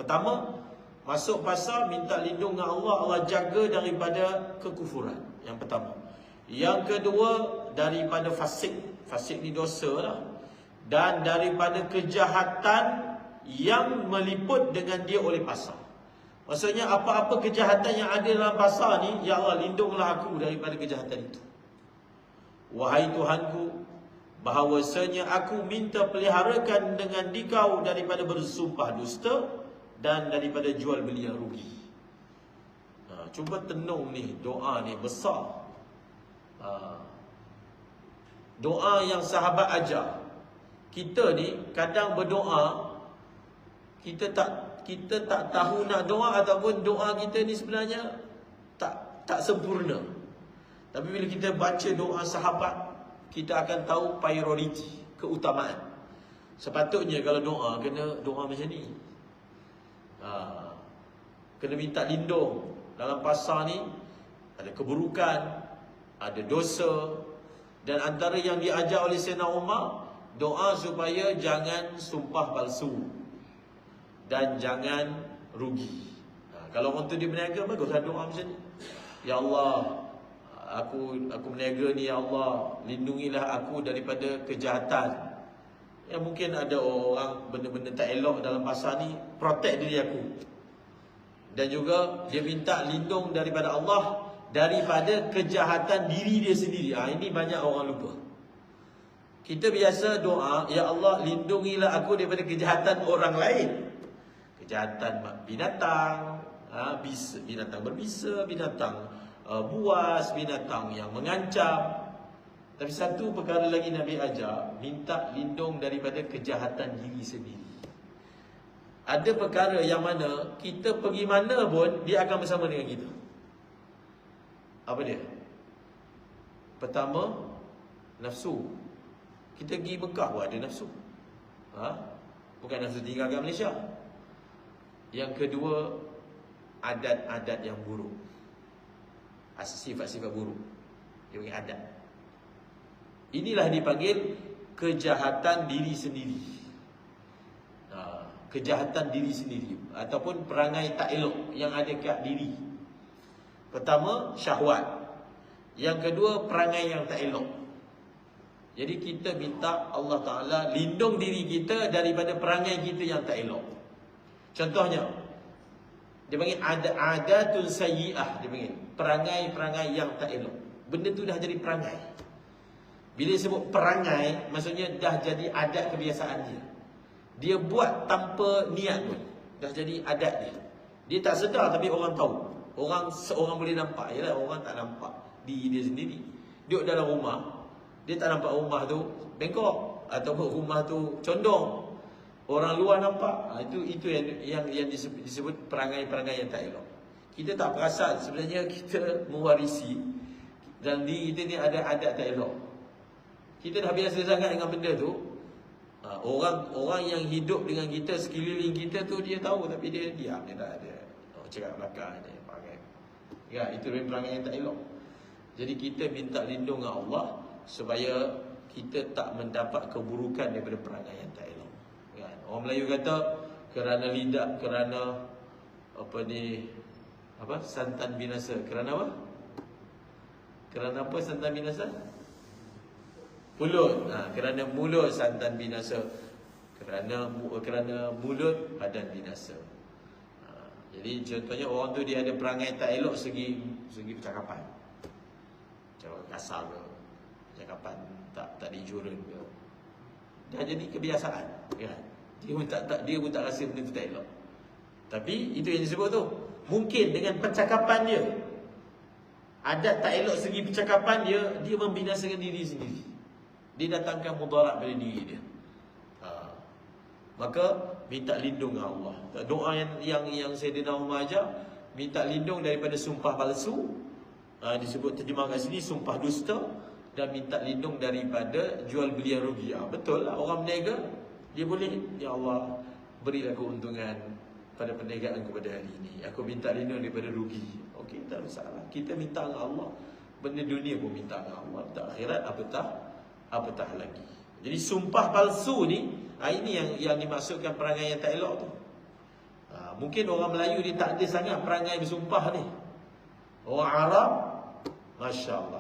Pertama, masuk pasar minta lindung dengan Allah, Allah jaga daripada kekufuran. Yang pertama. Yang kedua, daripada fasik. Fasik ni dosa lah. Dan daripada kejahatan yang meliput dengan dia oleh pasar. Maksudnya apa-apa kejahatan yang ada dalam pasar ni, ya Allah lindunglah aku daripada kejahatan itu. Wahai Tuhanku, bahawasanya aku minta peliharakan dengan dikau daripada bersumpah dusta dan daripada jual beli yang rugi. Cuba tenung ni, doa ni besar. Doa yang sahabat ajar. Kita ni kadang berdoa, kita tak tahu nak doa, ataupun doa kita ni sebenarnya tak sempurna. Tapi bila kita baca doa sahabat, kita akan tahu prioriti, keutamaan. Sepatutnya kalau doa, kena doa macam ni. Kena minta lindung. Dalam pasar ni ada keburukan, ada dosa. Dan antara yang diajar oleh Sayyidina Umar, doa supaya jangan sumpah palsu dan jangan rugi. Kalau orang tu dia berniaga, baguslah doa macam ni. Ya Allah, aku berniaga ni, ya Allah lindungilah aku daripada kejahatan. Yang mungkin ada orang benda-benda tak elok dalam pasar ni, protect diri aku. Dan juga dia minta lindung daripada Allah daripada kejahatan diri dia sendiri. Ini banyak orang lupa. Kita biasa doa, ya Allah lindungilah aku daripada kejahatan orang lain. Kejahatan binatang, binatang berbisa, binatang buas, binatang yang mengancam. Tapi satu perkara lagi Nabi ajar, minta lindung daripada kejahatan diri sendiri. Ada perkara yang mana kita pergi mana pun dia akan bersama dengan kita. Apa dia? Pertama, nafsu. Kita pergi Mekah pun ada nafsu. Bukan nafsu tinggal kat Malaysia. Yang kedua, adat-adat yang buruk. Sifat-sifat buruk. Dia panggil adat. Inilah dipanggil kejahatan diri sendiri. Kejahatan diri sendiri. Ataupun perangai tak elok yang ada kat diri. Pertama, syahwat. Yang kedua, perangai yang tak elok. Jadi kita minta Allah Ta'ala lindung diri kita daripada perangai kita yang tak elok. Contohnya, dia panggil adatun sayyi'ah. Dia panggil perangai-perangai yang tak elok. Benda tu dah jadi perangai. Bila disebut perangai, maksudnya dah jadi adat kebiasaan dia. Dia buat tanpa niat pun, dah jadi adat dia. Dia tak sedar tapi orang tahu. Orang boleh nampak. Yalah, orang tak nampak diri dia sendiri. Duduk dalam rumah, dia tak nampak rumah tu bengkok ataupun rumah tu condong. Orang luar nampak. Itu yang disebut perangai-perangai yang tak elok. Kita tak perasan sebenarnya kita mewarisi dan diri kita ni ada adat tak elok. Kita dah biasa sangat dengan benda tu. Orang yang hidup dengan kita, sekeliling kita tu, dia tahu tapi dia diam, dia tak ada. Cakap belakang je. Ya, itu perangai yang tak elok. Jadi kita minta lindung dengan Allah supaya kita tak mendapat keburukan daripada perangai yang tak elok. Kan? Orang Melayu kata kerana lidah, kerana santan binasa. Kerana apa? Kerana apa santan binasa? Mulut. Kerana mulut santan binasa. Kerana mulut badan binasa. Jadi contohnya orang tu dia ada perangai tak elok segi percakapan. Cara kasar ke, percakapan tak dijurun ke. Dah jadi kebiasaan, kan? Dia pun tak rasa benda tu tak elok. Tapi itu yang disebut tu. Mungkin dengan percakapan dia, adat tak elok segi percakapan dia membinasakan diri sendiri. Dia datangkan mudarat pada diri dia. Maka minta lindung dengan Allah. Doa yang Sayyidina Umar ajar, minta lindung daripada sumpah palsu. Disebut terjemah kat sini sumpah dusta, dan minta lindung daripada jual beli yang rugi. Betul lah, orang berniaga dia boleh, ya Allah berilah keuntungan pada perniagaan kepada hari ini. Aku minta lindung daripada rugi. Okey, tak ada masalah. Kita minta dengan Allah. Benda dunia pun minta dengan Allah. Tak akhirat apatah lagi. Jadi sumpah palsu ni, ini yang dimaksudkan perangai yang tak elok tu. Mungkin orang Melayu dia tak ada sangat perangai bersumpah ni. Orang Arab, Masya Allah,